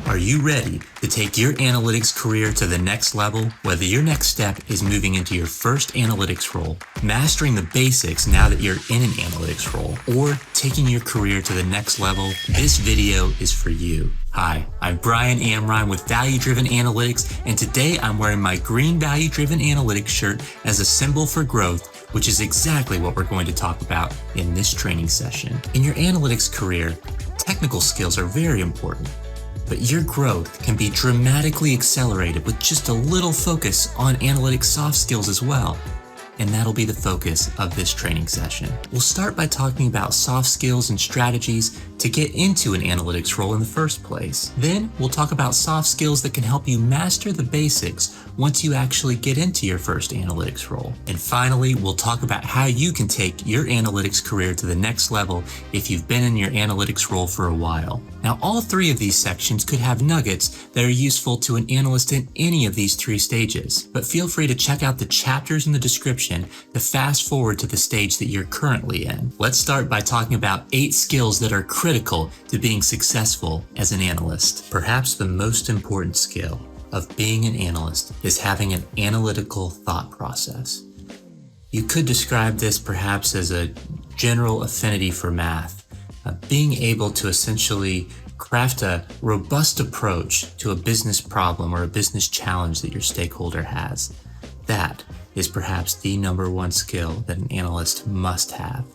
Are you ready to take your analytics career to the next level? Whether your next step is moving into your first analytics role, mastering the basics now that you're in an analytics role, or taking your career to the next level, this video is for you. Hi, I'm Brian Amrine with Value Driven Analytics, and today I'm wearing my green Value Driven Analytics shirt as a symbol for growth, which is exactly what we're going to talk about in this training session. In your analytics career, technical skills are very important. But your growth can be dramatically accelerated with just a little focus on analytics soft skills as well. And that'll be the focus of this training session. We'll start by talking about soft skills and strategies to get into an analytics role in the first place. Then we'll talk about soft skills that can help you master the basics once you actually get into your first analytics role. And finally, we'll talk about how you can take your analytics career to the next level if you've been in your analytics role for a while. Now, all three of these sections could have nuggets that are useful to an analyst in any of these three stages, but feel free to check out the chapters in the description to fast forward to the stage that you're currently in. Let's start by talking about 8 skills that are critical to being successful as an analyst. Perhaps the most important skill of being an analyst is having an analytical thought process. You could describe this perhaps as a general affinity for math, being able to essentially craft a robust approach to a business problem or a business challenge that your stakeholder has. That is perhaps the number one skill that an analyst must have.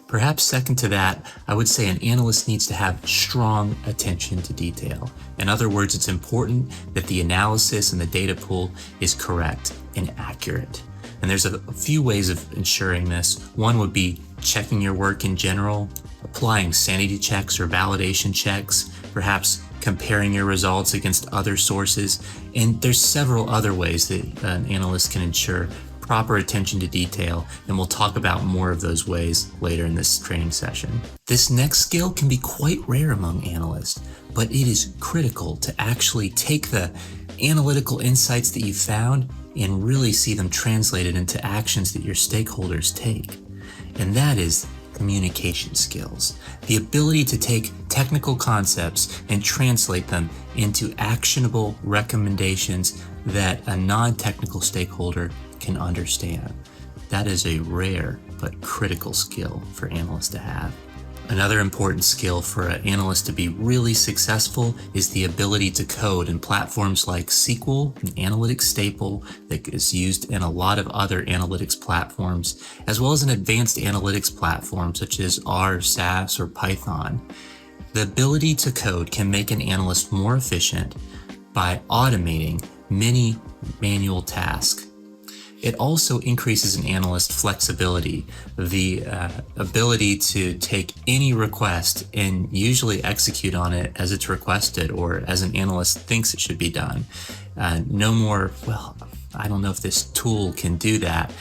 Perhaps second to that, I would say an analyst needs to have strong attention to detail. In other words, it's important that the analysis and the data pool is correct and accurate. And there's a few ways of ensuring this. One would be checking your work in general, applying sanity checks or validation checks, perhaps comparing your results against other sources. And there's several other ways that an analyst can ensure proper attention to detail, and we'll talk about more of those ways later in this training session. This next skill can be quite rare among analysts, but it is critical to actually take the analytical insights that you found and really see them translated into actions that your stakeholders take. And that is communication skills, the ability to take technical concepts and translate them into actionable recommendations that a non-technical stakeholder can understand. That is a rare but critical skill for analysts to have. Another important skill for an analyst to be really successful is the ability to code in platforms like SQL and Analytics Staple that is used in a lot of other analytics platforms, as well as an advanced analytics platform such as R, SAS, or Python. The ability to code can make an analyst more efficient by automating many manual tasks. It also increases an analyst's flexibility, the ability to take any request and usually execute on it as it's requested or as an analyst thinks it should be done. No more, well, I don't know if this tool can do that.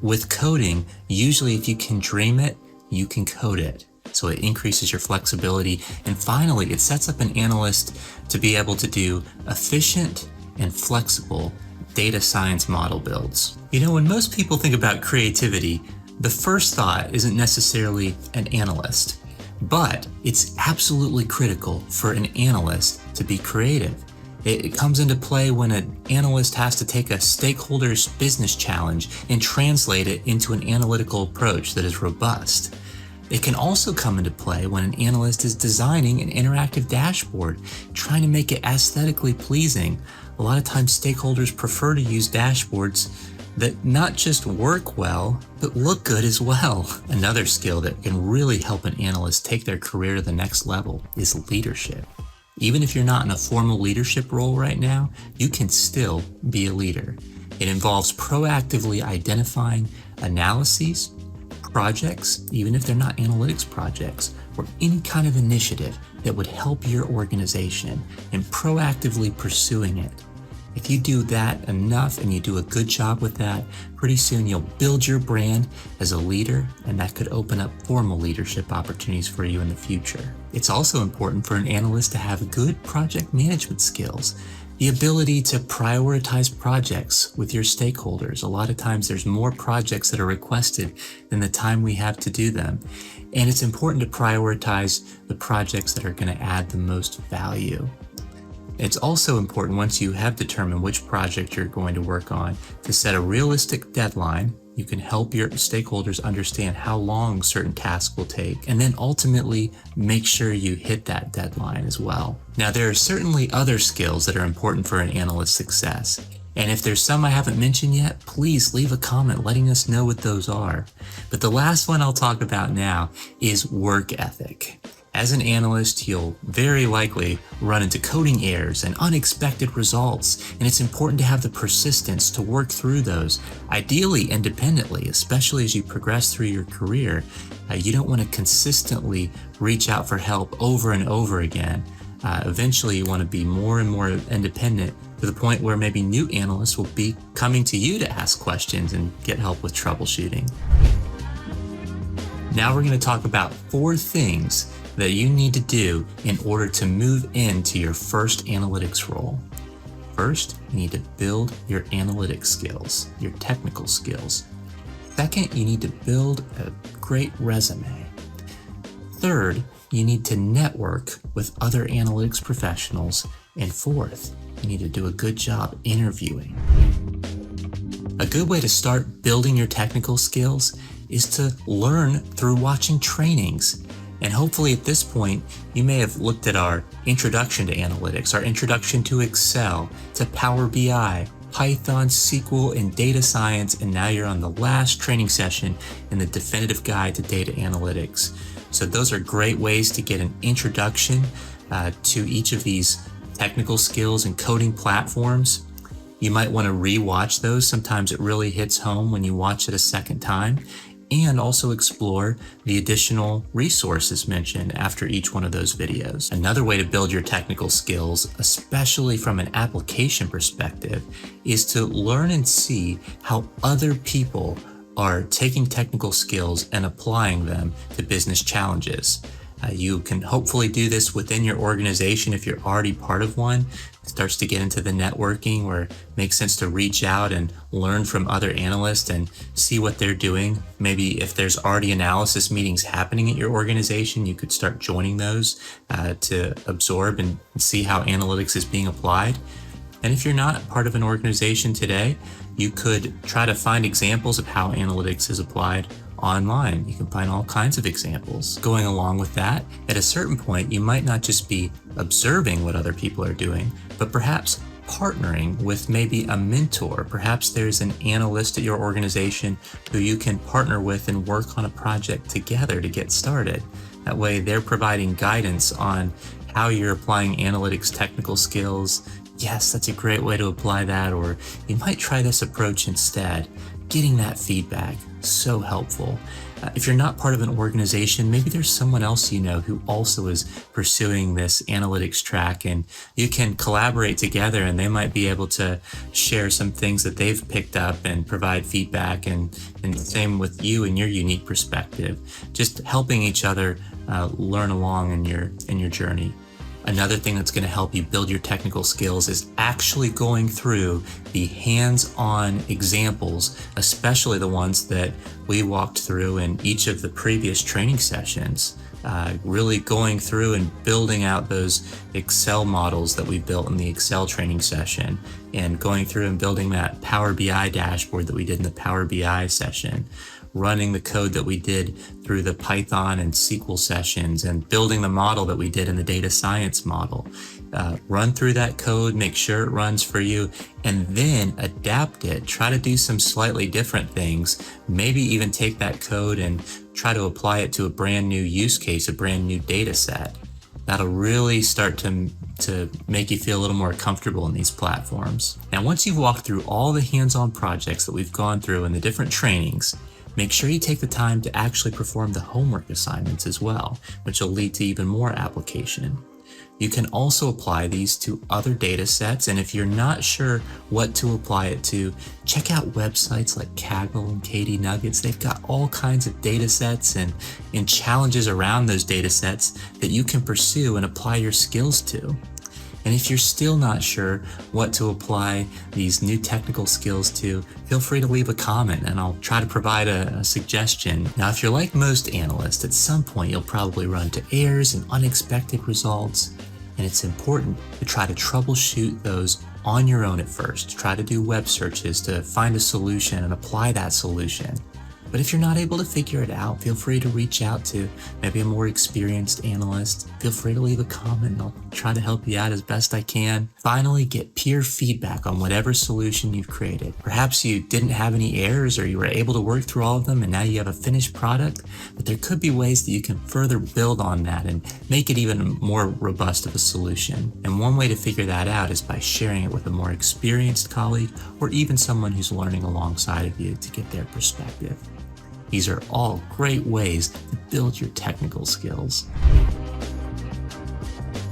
With coding, usually if you can dream it, you can code it. So it increases your flexibility. And finally, it sets up an analyst to be able to do efficient and flexible data science model builds. You know, when most people think about creativity, the first thought isn't necessarily an analyst, but it's absolutely critical for an analyst to be creative. It comes into play when an analyst has to take a stakeholder's business challenge and translate it into an analytical approach that is robust. It can also come into play when an analyst is designing an interactive dashboard, trying to make it aesthetically pleasing. A lot of times stakeholders prefer to use dashboards that not just work well, but look good as well. Another skill that can really help an analyst take their career to the next level is leadership. Even if you're not in a formal leadership role right now, you can still be a leader. It involves proactively identifying analyses, projects, even if they're not analytics projects, or any kind of initiative that would help your organization, and proactively pursuing it. If you do that enough and you do a good job with that, pretty soon you'll build your brand as a leader, and that could open up formal leadership opportunities for you in the future. It's also important for an analyst to have good project management skills. The ability to prioritize projects with your stakeholders. A lot of times there's more projects that are requested than the time we have to do them. And it's important to prioritize the projects that are going to add the most value. It's also important, once you have determined which project you're going to work on, to set a realistic deadline. You can help your stakeholders understand how long certain tasks will take, and then ultimately make sure you hit that deadline as well. Now, there are certainly other skills that are important for an analyst's success. And if there's some I haven't mentioned yet, please leave a comment letting us know what those are. But the last one I'll talk about now is work ethic. As an analyst, you'll very likely run into coding errors and unexpected results, and it's important to have the persistence to work through those, ideally independently, especially as you progress through your career. You don't want to consistently reach out for help over and over again. Eventually, you want to be more and more independent, to the point where maybe new analysts will be coming to you to ask questions and get help with troubleshooting. Now we're going to talk about 4 things that you need to do in order to move into your first analytics role. First, you need to build your analytics skills, your technical skills. Second, you need to build a great resume. Third, you need to network with other analytics professionals. And fourth, you need to do a good job interviewing. A good way to start building your technical skills is to learn through watching trainings. And hopefully at this point, you may have looked at our introduction to analytics, our introduction to Excel, to Power BI, Python, SQL, and data science, and now you're on the last training session in the definitive guide to data analytics. So those are great ways to get an introduction to each of these technical skills and coding platforms. You might want to re-watch those. Sometimes it really hits home when you watch it a second time. And also explore the additional resources mentioned after each one of those videos. Another way to build your technical skills, especially from an application perspective, is to learn and see how other people are taking technical skills and applying them to business challenges. You can hopefully do this within your organization if you're already part of one. It starts to get into the networking where it makes sense to reach out and learn from other analysts and see what they're doing. Maybe if there's already analysis meetings happening at your organization, you could start joining those to absorb and see how analytics is being applied. And if you're not part of an organization today, you could try to find examples of how analytics is applied online. You can find all kinds of examples. Going along with that, at a certain point, you might not just be observing what other people are doing, but perhaps partnering with maybe a mentor. Perhaps there's an analyst at your organization who you can partner with and work on a project together to get started. That way they're providing guidance on how you're applying analytics technical skills. Yes, that's a great way to apply that, or you might try this approach instead. Getting that feedback, so helpful. If you're not part of an organization, maybe there's someone else you know who also is pursuing this analytics track, and you can collaborate together, and they might be able to share some things that they've picked up and provide feedback, and same with you and your unique perspective. Just helping each other learn along in your journey. Another thing that's going to help you build your technical skills is actually going through the hands-on examples, especially the ones that we walked through in each of the previous training sessions. Really going through and building out those Excel models that we built in the Excel training session, and going through and building that Power BI dashboard that we did in the Power BI session. Running the code that we did through the Python and SQL sessions, and building the model that we did in the data science model. Run through that code, make sure it runs for you, and then adapt it. Try to do some slightly different things. Maybe even take that code and try to apply it to a brand new use case, a brand new data set. That'll really start to make you feel a little more comfortable in these platforms. Now, once you've walked through all the hands-on projects that we've gone through in the different trainings, make sure you take the time to actually perform the homework assignments as well, which will lead to even more application. You can also apply these to other data sets, and if you're not sure what to apply it to, check out websites like Kaggle and KD Nuggets. They've got all kinds of data sets and challenges around those data sets that you can pursue and apply your skills to. And if you're still not sure what to apply these new technical skills to, feel free to leave a comment and I'll try to provide a suggestion. Now, if you're like most analysts, at some point you'll probably run into errors and unexpected results. And it's important to try to troubleshoot those on your own at first. Try to do web searches to find a solution and apply that solution. But if you're not able to figure it out, feel free to reach out to maybe a more experienced analyst. Feel free to leave a comment and I'll try to help you out as best I can. Finally, get peer feedback on whatever solution you've created. Perhaps you didn't have any errors or you were able to work through all of them and now you have a finished product, but there could be ways that you can further build on that and make it even more robust of a solution. And one way to figure that out is by sharing it with a more experienced colleague or even someone who's learning alongside of you to get their perspective. These are all great ways to build your technical skills.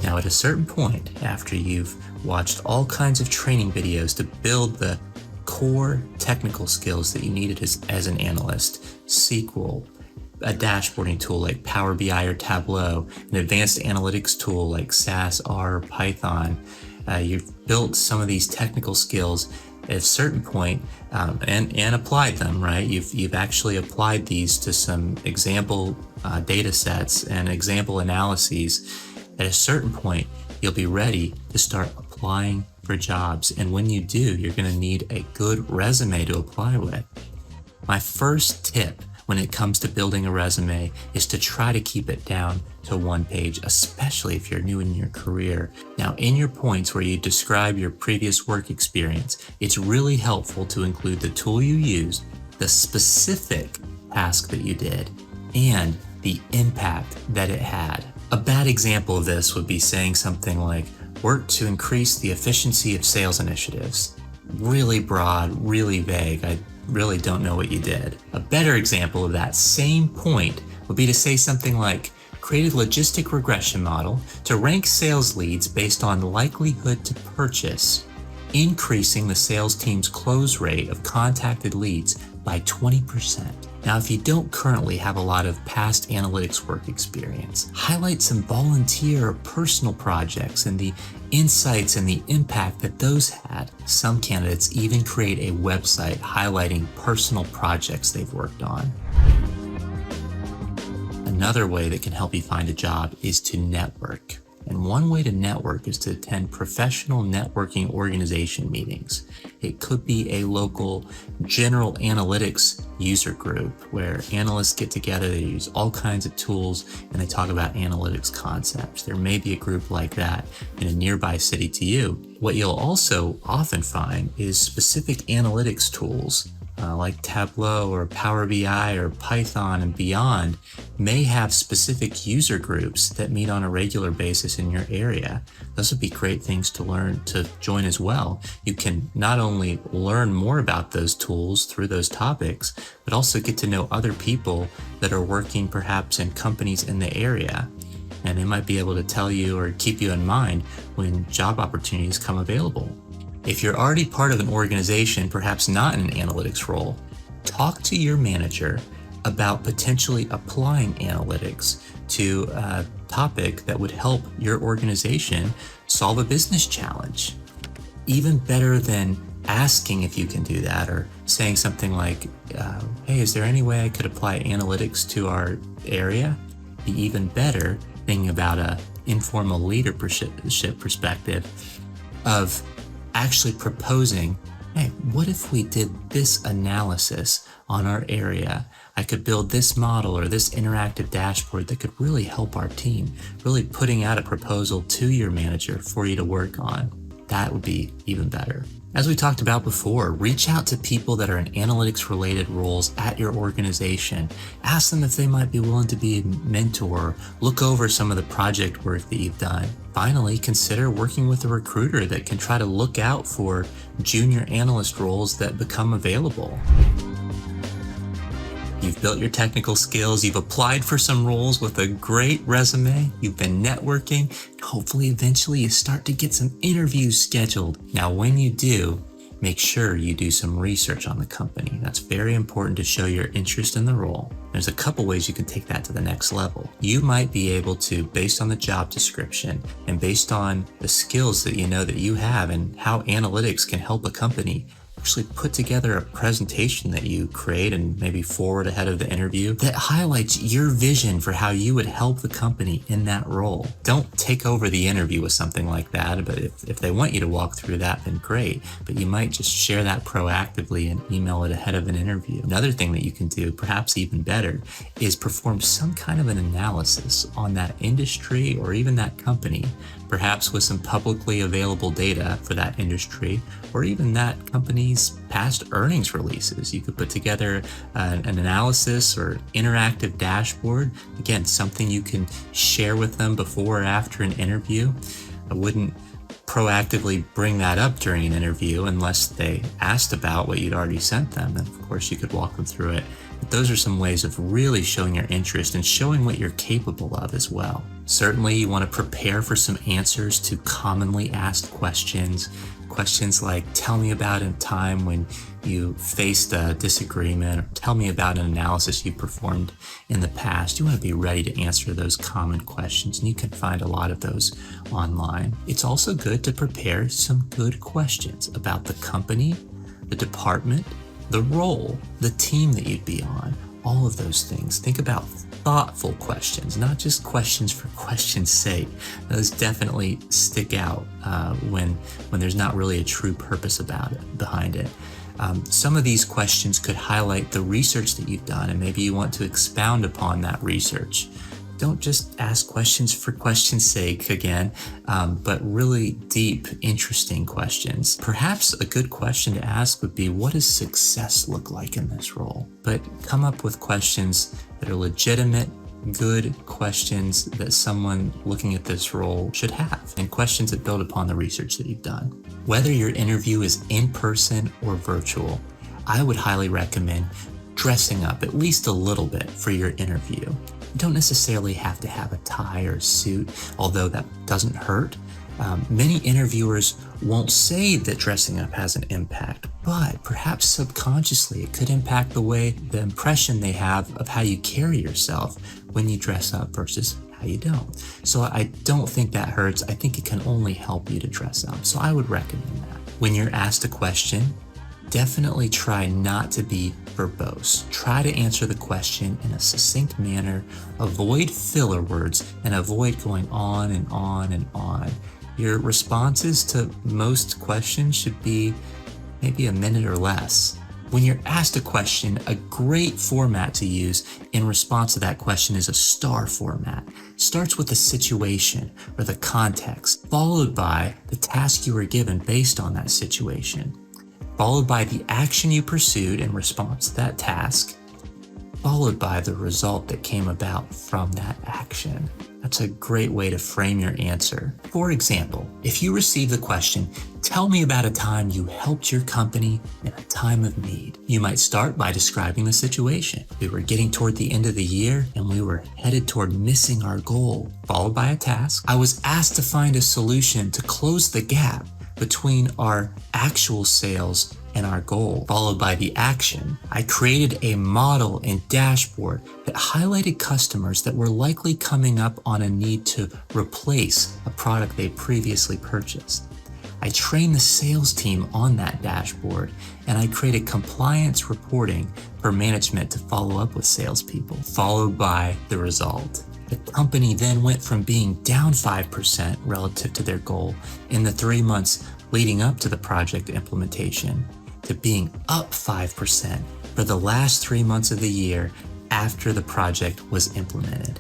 Now, at a certain point, after you've watched all kinds of training videos to build the core technical skills that you needed as an analyst, SQL, a dashboarding tool like Power BI or Tableau, an advanced analytics tool like SAS, R, or Python, you've built some of these technical skills at a certain point and applied them, right? You've actually applied these to some example data sets and example analyses. At a certain point, you'll be ready to start applying for jobs. And when you do, you're going to need a good resume to apply with. My first tip when it comes to building a resume is to try to keep it down to one page, especially if you're new in your career. Now, in your points where you describe your previous work experience, it's really helpful to include the tool you used, the specific task that you did, and the impact that it had. A bad example of this would be saying something like, work to increase the efficiency of sales initiatives. Really broad, really vague. I really don't know what you did. A better example of that same point would be to say something like, create a logistic regression model to rank sales leads based on likelihood to purchase, increasing the sales team's close rate of contacted leads by 20%. Now, if you don't currently have a lot of past analytics work experience, highlight some volunteer or personal projects and the insights and the impact that those had. Some candidates even create a website highlighting personal projects they've worked on. Another way that can help you find a job is to network. And one way to network is to attend professional networking organization meetings. It could be a local general analytics user group where analysts get together, they use all kinds of tools, and they talk about analytics concepts. There may be a group like that in a nearby city to you. What you'll also often find is specific analytics tools like Tableau or Power BI or Python and beyond may have specific user groups that meet on a regular basis in your area. Those would be great things to learn to join as well. You can not only learn more about those tools through those topics, but also get to know other people that are working perhaps in companies in the area. And they might be able to tell you or keep you in mind when job opportunities come available. If you're already part of an organization, perhaps not in an analytics role, talk to your manager about potentially applying analytics to a topic that would help your organization solve a business challenge. Even better than asking if you can do that or saying something like, hey, is there any way I could apply analytics to our area? Be even better thinking about an informal leadership perspective of actually proposing, hey, what if we did this analysis on our area? I could build this model or this interactive dashboard that could really help our team, really putting out a proposal to your manager for you to work on. That would be even better. As we talked about before, reach out to people that are in analytics related roles at your organization. Ask them if they might be willing to be a mentor, look over some of the project work that you've done. Finally, consider working with a recruiter that can try to look out for junior analyst roles that become available. You've built your technical skills, you've applied for some roles with a great resume, you've been networking, and hopefully eventually you start to get some interviews scheduled. Now, when you do, make sure you do some research on the company. That's very important to show your interest in the role. There's a couple ways you can take that to the next level. You might be able to, based on the job description and based on the skills that you know that you have and how analytics can help a company, actually put together a presentation that you create and maybe forward ahead of the interview that highlights your vision for how you would help the company in that role. Don't take over the interview with something like that, but if they want you to walk through that, then great. But you might just share that proactively and email it ahead of an interview. Another thing that you can do, perhaps even better, is perform some kind of an analysis on that industry or even that company, perhaps with some publicly available data for that industry, or even that company's past earnings releases. You could put together an analysis or interactive dashboard. Again, something you can share with them before or after an interview. I wouldn't proactively bring that up during an interview unless they asked about what you'd already sent them. And of course, you could walk them through it. But those are some ways of really showing your interest and showing what you're capable of as well. Certainly, you want to prepare for some answers to commonly asked questions. Questions like, tell me about a time when you faced a disagreement, or tell me about an analysis you performed in the past. You want to be ready to answer those common questions, and you can find a lot of those online. It's also good to prepare some good questions about the company, the department, the role, the team that you'd be on, all of those things. Think about thoughtful questions, not just questions for question's sake. Those definitely stick out when there's not really a true purpose behind it. Some of these questions could highlight the research that you've done, and maybe you want to expound upon that research. Don't just ask questions for question's sake again, but really deep, interesting questions. Perhaps a good question to ask would be, what does success look like in this role? But come up with questions that are legitimate, good questions that someone looking at this role should have, and questions that build upon the research that you've done. Whether your interview is in person or virtual, I would highly recommend dressing up at least a little bit for your interview. You don't necessarily have to have a tie or suit, although that doesn't hurt. Many interviewers won't say that dressing up has an impact, but perhaps subconsciously it could impact the impression they have of how you carry yourself when you dress up versus how you don't. So I don't think that hurts. I think it can only help you to dress up. So I would recommend that. When you're asked a question, definitely try not to be verbose. Try to answer the question in a succinct manner, avoid filler words, and avoid going on and on and on. Your responses to most questions should be maybe a minute or less. When you're asked a question, a great format to use in response to that question is a STAR format. It starts with the situation or the context, followed by the task you were given based on that situation, followed by the action you pursued in response to that task, followed by the result that came about from that action. That's a great way to frame your answer. For example, if you receive the question, tell me about a time you helped your company in a time of need, you might start by describing the situation. We were getting toward the end of the year and we were headed toward missing our goal, followed by a task. I was asked to find a solution to close the gap between our actual sales and our goal, followed by the action. I created a model and dashboard that highlighted customers that were likely coming up on a need to replace a product they previously purchased. I trained the sales team on that dashboard, and I created compliance reporting for management to follow up with salespeople, followed by the result. The company then went from being down 5% relative to their goal in the 3 months leading up to the project implementation to being up 5% for the last 3 months of the year after the project was implemented.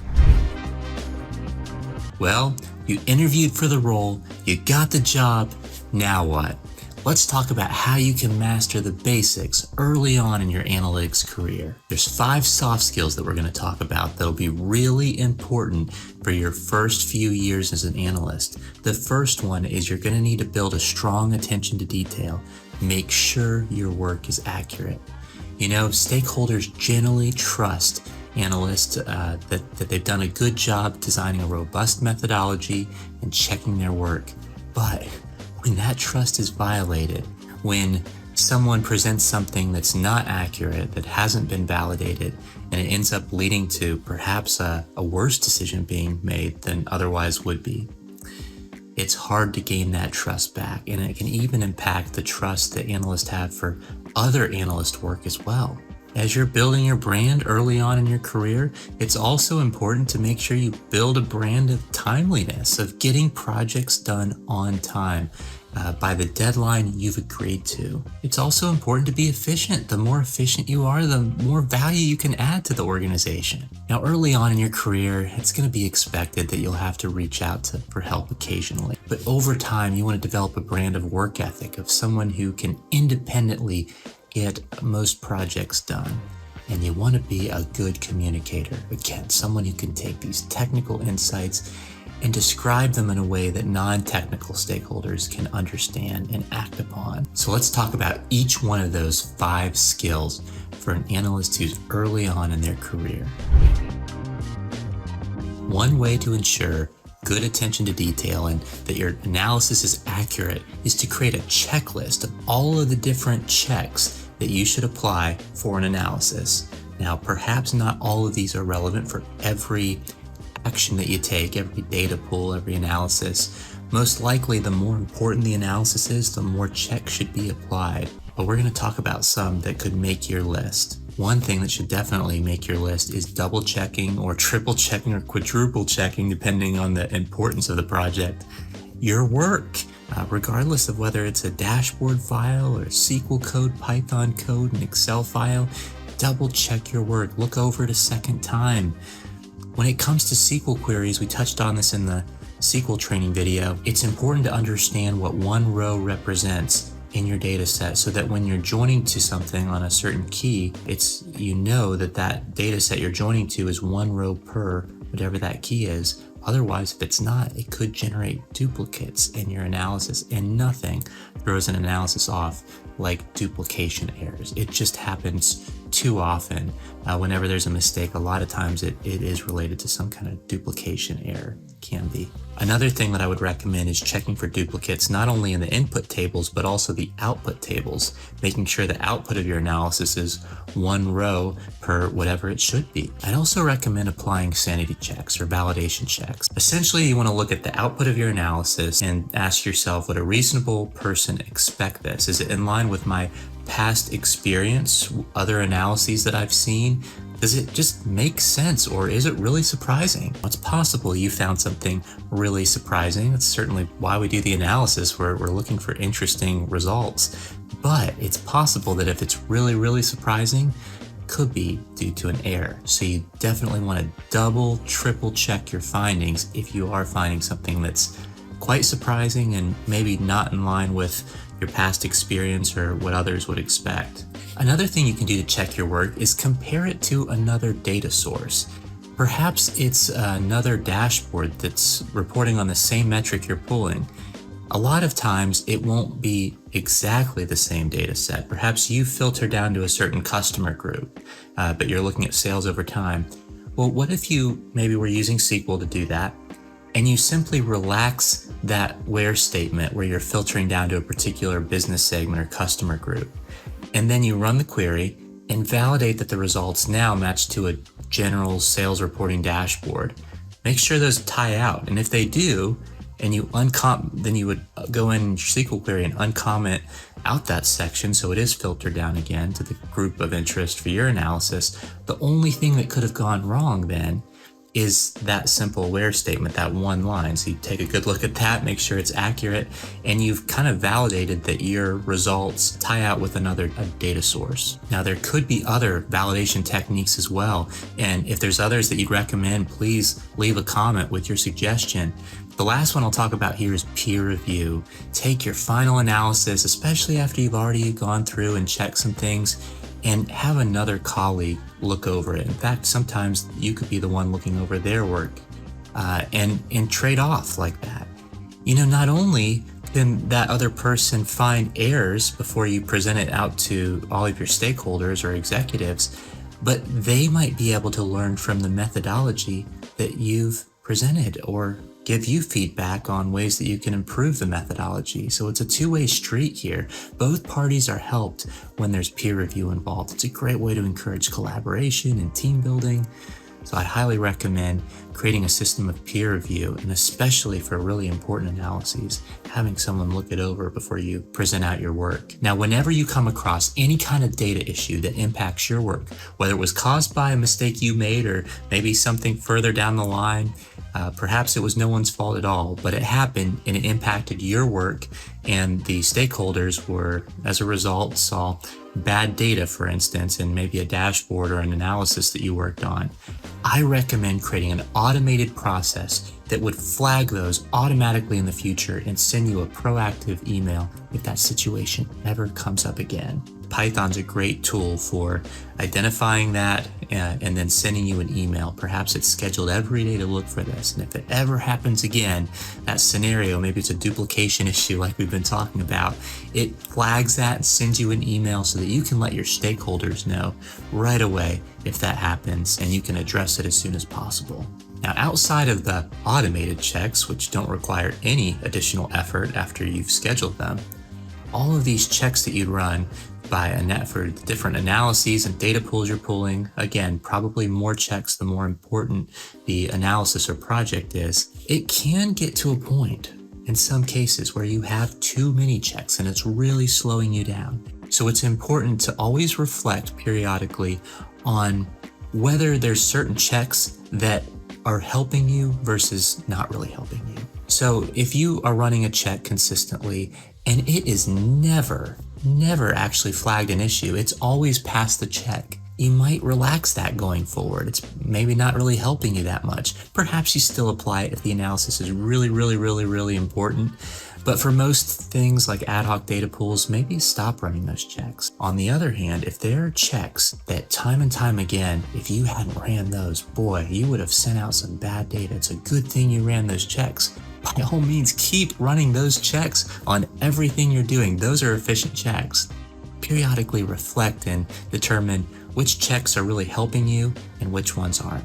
Well, you interviewed for the role, you got the job, now what? Let's talk about how you can master the basics early on in your analytics career. There's 5 soft skills that we're going to talk about that'll be really important for your first few years as an analyst. The first one is you're going to need to build a strong attention to detail. Make sure your work is accurate. You know, stakeholders generally trust analysts that they've done a good job designing a robust methodology and checking their work. But when that trust is violated, when someone presents something that's not accurate, that hasn't been validated, and it ends up leading to perhaps a worse decision being made than otherwise would be, it's hard to gain that trust back, and it can even impact the trust that analysts have for other analyst work as well. As you're building your brand early on in your career, it's also important to make sure you build a brand of timeliness, of getting projects done on time, by the deadline you've agreed to. It's also important to be efficient. The more efficient you are, the more value you can add to the organization. Now, early on in your career, it's going to be expected that you'll have to reach out for help occasionally. But over time, you want to develop a brand of work ethic, of someone who can independently get most projects done. And you want to be a good communicator. Again, someone who can take these technical insights and describe them in a way that non-technical stakeholders can understand and act upon. So let's talk about each one of those 5 skills for an analyst who's early on in their career. One way to ensure good attention to detail and that your analysis is accurate is to create a checklist of all of the different checks that you should apply for an analysis. Now, perhaps not all of these are relevant for every action that you take, every data pull, every analysis. Most likely, the more important the analysis is, the more checks should be applied. But we're going to talk about some that could make your list. One thing that should definitely make your list is double checking or triple checking or quadruple checking, depending on the importance of the project, your work. Regardless of whether it's a dashboard file or SQL code, Python code, an Excel file, double check your work. Look over it a second time. When it comes to SQL queries, we touched on this in the SQL training video, it's important to understand what one row represents in your data set so that when you're joining to something on a certain key, you know that that data set you're joining to is one row per whatever that key is. Otherwise, if it's not, it could generate duplicates in your analysis, and nothing throws an analysis off like duplication errors. It just happens too often. Whenever there's a mistake, a lot of times it is related to some kind of duplication error. Can be. Another thing that I would recommend is checking for duplicates, not only in the input tables, but also the output tables, making sure the output of your analysis is one row per whatever it should be. I'd also recommend applying sanity checks or validation checks. Essentially, you want to look at the output of your analysis and ask yourself, would a reasonable person expect this? Is it in line with my past experience, other analyses that I've seen? Does it just make sense, or is it really surprising? It's possible you found something really surprising. That's certainly why we do the analysis. We're looking for interesting results. But it's possible that if it's really, really surprising, it could be due to an error. So you definitely want to double, triple check your findings if you are finding something that's quite surprising and maybe not in line with your past experience or what others would expect. Another thing you can do to check your work is compare it to another data source. Perhaps it's another dashboard that's reporting on the same metric you're pulling. A lot of times it won't be exactly the same data set. Perhaps you filter down to a certain customer group, but you're looking at sales over time. Well, what if you maybe were using SQL to do that, and you simply relax that where statement where you're filtering down to a particular business segment or customer group, and then you run the query and validate that the results now match to a general sales reporting dashboard. Make sure those tie out, and if they do, and you then you would go in your SQL query and uncomment out that section so it is filtered down again to the group of interest for your analysis. The only thing that could have gone wrong then is that simple where statement, that one line. So you take a good look at that, make sure it's accurate, and you've kind of validated that your results tie out with another data source. Now, there could be other validation techniques as well, and if there's others that you'd recommend, please leave a comment with your suggestion. The last one I'll talk about here is peer review. Take your final analysis, especially after you've already gone through and checked some things, and have another colleague look over it. In fact, sometimes you could be the one looking over their work, and trade off like that. You know, not only can that other person find errors before you present it out to all of your stakeholders or executives, but they might be able to learn from the methodology that you've presented or give you feedback on ways that you can improve the methodology. So it's a two-way street here. Both parties are helped when there's peer review involved. It's a great way to encourage collaboration and team building. So I highly recommend creating a system of peer review, and especially for really important analyses, having someone look it over before you present out your work. Now, whenever you come across any kind of data issue that impacts your work, whether it was caused by a mistake you made or maybe something further down the line, perhaps it was no one's fault at all, but it happened and it impacted your work, and the stakeholders were, as a result, saw bad data, for instance, and maybe a dashboard or an analysis that you worked on. I recommend creating an automated process that would flag those automatically in the future and send you a proactive email if that situation ever comes up again. Python's a great tool for identifying that and then sending you an email. Perhaps it's scheduled every day to look for this. And if it ever happens again, that scenario, maybe it's a duplication issue like we've been talking about, it flags that and sends you an email so that you can let your stakeholders know right away if that happens, and you can address it as soon as possible. Now, outside of the automated checks, which don't require any additional effort after you've scheduled them, all of these checks that you'd run for the different analyses and data pools you're pulling, again, probably more checks the more important the analysis or project is, it can get to a point in some cases where you have too many checks and it's really slowing you down. So it's important to always reflect periodically on whether there's certain checks that are helping you versus not really helping you. So if you are running a check consistently and it is never actually flagged an issue, it's always passed the check, you might relax that going forward. It's maybe not really helping you that much. Perhaps you still apply it if the analysis is really important. But for most things like ad hoc data pools, maybe stop running those checks. On the other hand, if there are checks that time and time again, if you hadn't ran those, boy, you would have sent out some bad data. It's a good thing you ran those checks. By all means, keep running those checks on everything you're doing. Those are efficient checks. Periodically reflect and determine which checks are really helping you and which ones aren't.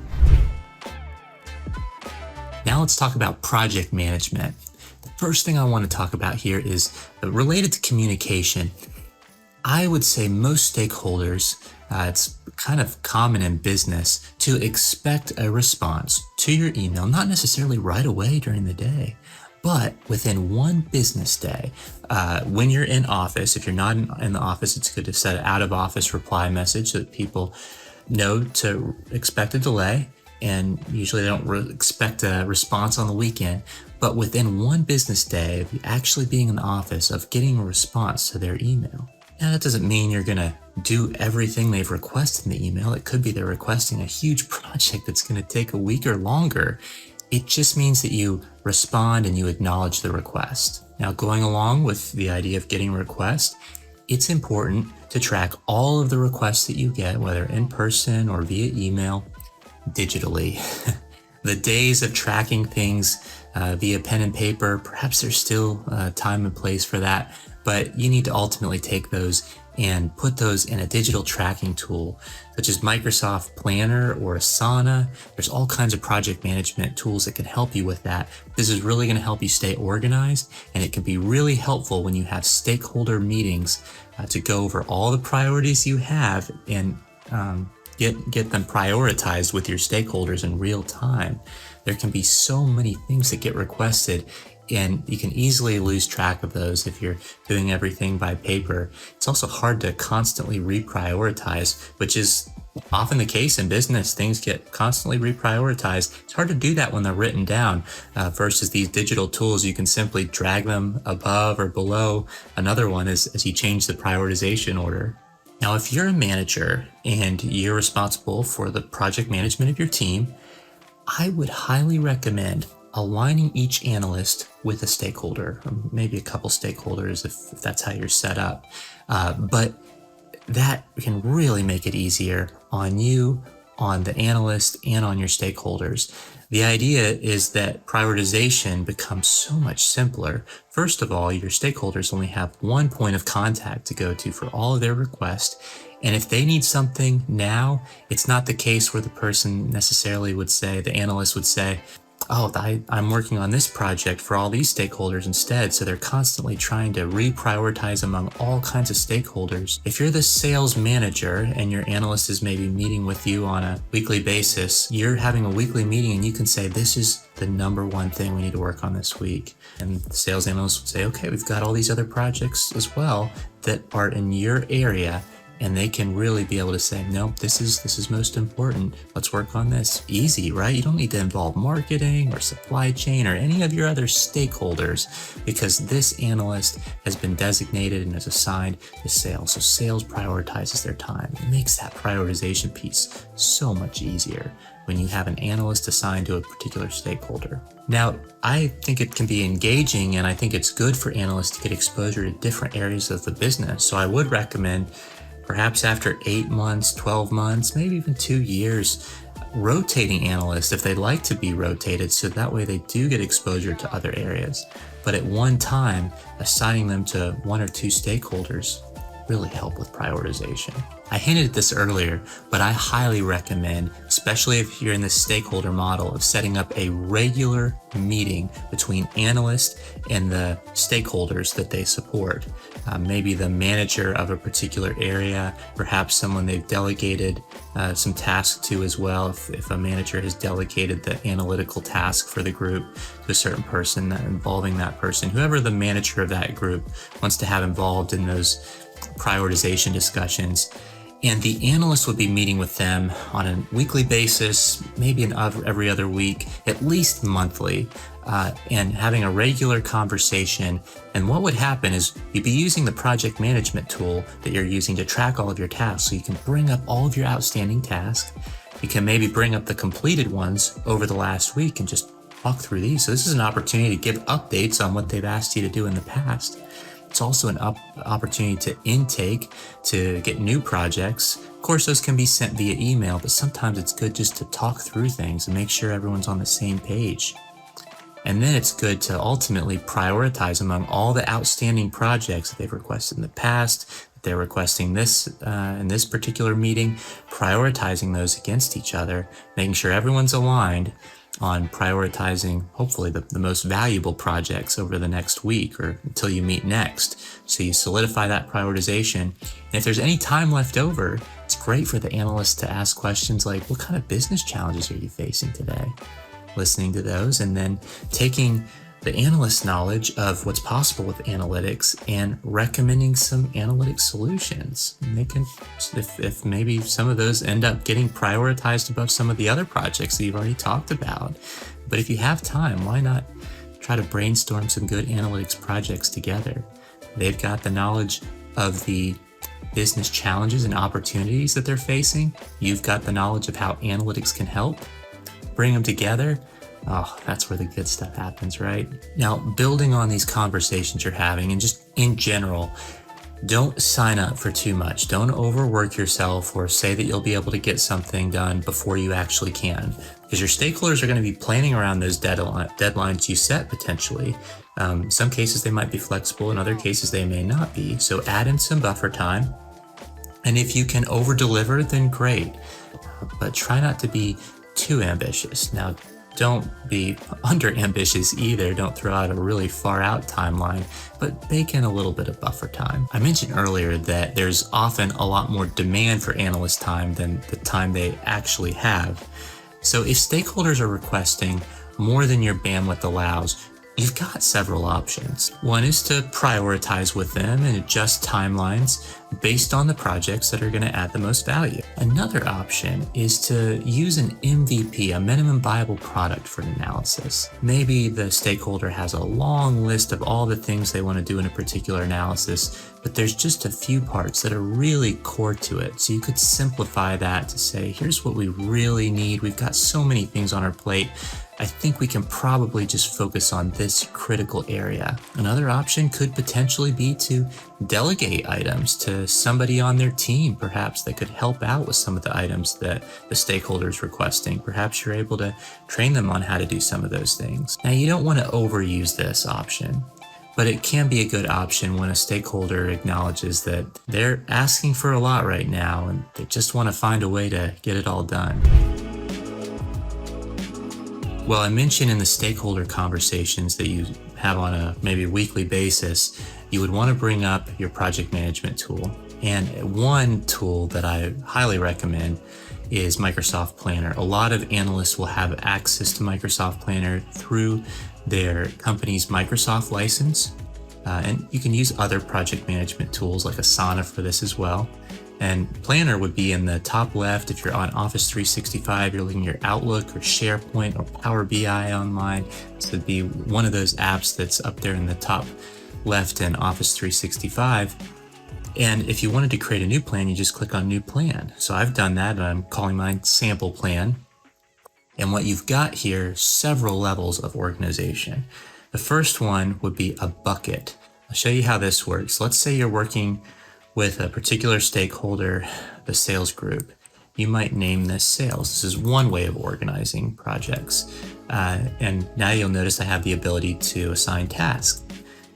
Now let's talk about project management. The first thing I want to talk about here is related to communication. I would say most stakeholders, it's kind of common in business to expect a response to your email, not necessarily right away during the day, but within one business day. When you're in office, if you're not in the office, it's good to set an out of office reply message so that people know to expect a delay, and usually they don't expect a response on the weekend. But within one business day of actually being in the office, of getting a response to their email. Now, that doesn't mean you're going to do everything they've requested in the email. It could be they're requesting a huge project that's going to take a week or longer. It just means that you respond and you acknowledge the request. Now, going along with the idea of getting a request, it's important to track all of the requests that you get, whether in person or via email, digitally. The days of tracking things via pen and paper, perhaps there's still time and place for that, but you need to ultimately take those and put those in a digital tracking tool, such as Microsoft Planner or Asana. There's all kinds of project management tools that can help you with that. This is really going to help you stay organized, and it can be really helpful when you have stakeholder meetings to go over all the priorities you have and get them prioritized with your stakeholders in real time. There can be so many things that get requested, and you can easily lose track of those if you're doing everything by paper. It's also hard to constantly reprioritize, which is often the case in business. Things get constantly reprioritized. It's hard to do that when they're written down versus these digital tools. You can simply drag them above or below another one as you change the prioritization order. Now, if you're a manager and you're responsible for the project management of your team, I would highly recommend aligning each analyst with a stakeholder, or maybe a couple stakeholders if that's how you're set up. But that can really make it easier on you, on the analyst, and on your stakeholders. The idea is that prioritization becomes so much simpler. First of all, your stakeholders only have one point of contact to go to for all of their requests. And if they need something now, it's not the case where the person necessarily would say, the analyst would say, oh, I'm working on this project for all these stakeholders instead. So they're constantly trying to reprioritize among all kinds of stakeholders. If you're the sales manager and your analyst is maybe meeting with you on a weekly basis, you're having a weekly meeting and you can say, this is the number one thing we need to work on this week. And the sales analyst would say, okay, we've got all these other projects as well that are in your area. And they can really be able to say, nope, this is most important. Let's work on this. Easy, right? You don't need to involve marketing or supply chain or any of your other stakeholders because this analyst has been designated and is assigned to sales. So sales prioritizes their time. It makes that prioritization piece so much easier when you have an analyst assigned to a particular stakeholder. Now, I think it can be engaging and I think it's good for analysts to get exposure to different areas of the business. So I would recommend perhaps after 8 months, 12 months, maybe even 2 years, rotating analysts if they'd like to be rotated so that way they do get exposure to other areas. But at one time, assigning them to 1 or 2 stakeholders really help with prioritization. I hinted at this earlier, but I highly recommend, especially if you're in the stakeholder model, of setting up a regular meeting between analysts and the stakeholders that they support. Maybe the manager of a particular area, perhaps someone they've delegated some tasks to as well. If a manager has delegated the analytical task for the group to a certain person, involving that person, whoever the manager of that group wants to have involved in those prioritization discussions. And the analyst would be meeting with them on a weekly basis, maybe every other week, at least monthly, and having a regular conversation. And what would happen is you'd be using the project management tool that you're using to track all of your tasks. So you can bring up all of your outstanding tasks. You can maybe bring up the completed ones over the last week and just walk through these. So this is an opportunity to give updates on what they've asked you to do in the past. It's also an opportunity to intake, to get new projects. Of course, those can be sent via email, but sometimes it's good just to talk through things and make sure everyone's on the same page. And then it's good to ultimately prioritize among all the outstanding projects that they've requested in the past, that they're requesting this in this particular meeting, prioritizing those against each other, making sure everyone's aligned on prioritizing, hopefully, the most valuable projects over the next week or until you meet next. So you solidify that prioritization. And if there's any time left over, it's great for the analyst to ask questions like, what kind of business challenges are you facing today? Listening to those and then taking the analyst's knowledge of what's possible with analytics and recommending some analytic solutions. And they can, if maybe some of those end up getting prioritized above some of the other projects that you've already talked about. But if you have time, why not try to brainstorm some good analytics projects together? They've got the knowledge of the business challenges and opportunities that they're facing. You've got the knowledge of how analytics can help. Bring them together. Oh, that's where the good stuff happens, right? Now, building on these conversations you're having and just in general, don't sign up for too much. Don't overwork yourself or say that you'll be able to get something done before you actually can, because your stakeholders are going to be planning around those deadlines you set potentially. Some cases they might be flexible, in other cases they may not be. So add in some buffer time. And if you can over deliver, then great. But try not to be too ambitious. Now, don't be under ambitious either. Don't throw out a really far out timeline, but bake in a little bit of buffer time. I mentioned earlier that there's often a lot more demand for analyst time than the time they actually have. So if stakeholders are requesting more than your bandwidth allows, you've got several options. One is to prioritize with them and adjust timelines based on the projects that are going to add the most value. Another option is to use an MVP, a minimum viable product, for an analysis. Maybe the stakeholder has a long list of all the things they want to do in a particular analysis, but there's just a few parts that are really core to it. So you could simplify that to say, here's what we really need. We've got so many things on our plate. I think we can probably just focus on this critical area. Another option could potentially be to delegate items to somebody on their team, perhaps, that could help out with some of the items that the stakeholder is requesting. Perhaps you're able to train them on how to do some of those things. Now, you don't want to overuse this option, but it can be a good option when a stakeholder acknowledges that they're asking for a lot right now and they just want to find a way to get it all done. Well, I mentioned in the stakeholder conversations that you have on a maybe weekly basis, you would want to bring up your project management tool. And one tool that I highly recommend is Microsoft Planner. A lot of analysts will have access to Microsoft Planner through their company's Microsoft license. And you can use other project management tools like Asana for this as well. And Planner would be in the top left. If you're on Office 365, you're looking at your Outlook or SharePoint or Power BI online. This would be one of those apps that's up there in the top left in Office 365. And if you wanted to create a new plan, you just click on New Plan. So I've done that, and I'm calling mine Sample Plan. And what you've got here, several levels of organization. The first one would be a bucket. I'll show you how this works. Let's say you're working with a particular stakeholder, the sales group. You might name this sales. This is one way of organizing projects. And now you'll notice I have the ability to assign tasks.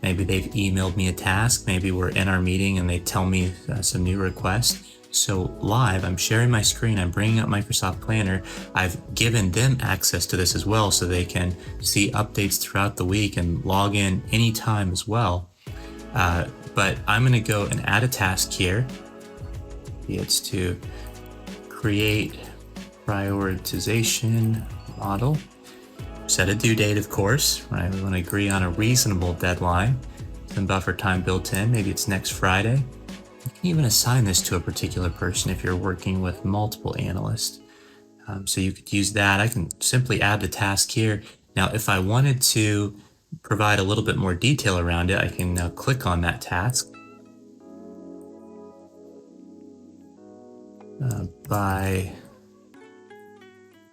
Maybe they've emailed me a task. Maybe we're in our meeting and they tell me some new requests. So live, I'm sharing my screen, I'm bringing up Microsoft Planner. I've given them access to this as well so they can see updates throughout the week and log in anytime as well. But I'm going to go and add a task here. It's to create prioritization model. Set a due date, of course, right? We want to agree on a reasonable deadline. Some buffer time built in. Maybe it's next Friday. You can even assign this to a particular person if you're working with multiple analysts. So you could use that. I can simply add the task here. Now, if I wanted to provide a little bit more detail around it, I can now click on that task by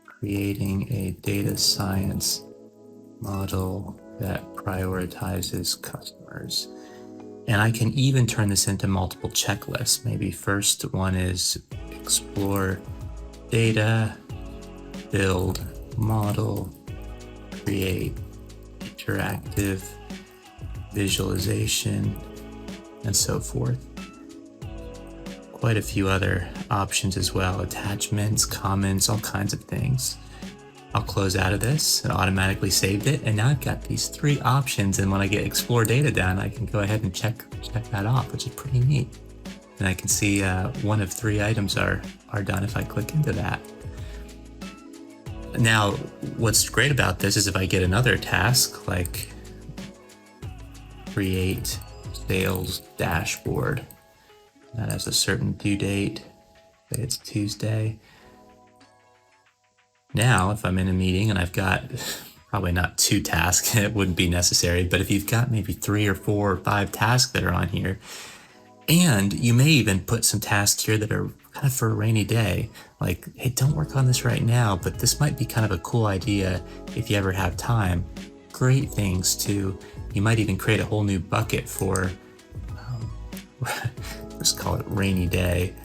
creating a data science model that prioritizes customers. And I can even turn this into multiple checklists. Maybe first one is explore data, build model, create interactive visualization, and so forth. Quite a few other options as well, attachments, comments, all kinds of things. I'll close out of this. It automatically saved it, and now I've got these three options, and when I get explore data done, I can go ahead and check that off, which is pretty neat. And I can see one of three items are done if I click into that. Now, what's great about this is if I get another task like create sales dashboard, that has a certain due date, say it's Tuesday. Now, if I'm in a meeting and I've got probably not 2 tasks, it wouldn't be necessary, but if you've got maybe 3 or 4 or 5 tasks that are on here, and you may even put some tasks here that are kind of for a rainy day, like, hey, don't work on this right now, but this might be kind of a cool idea if you ever have time. Great things to, you might even create a whole new bucket for, let's call it rainy day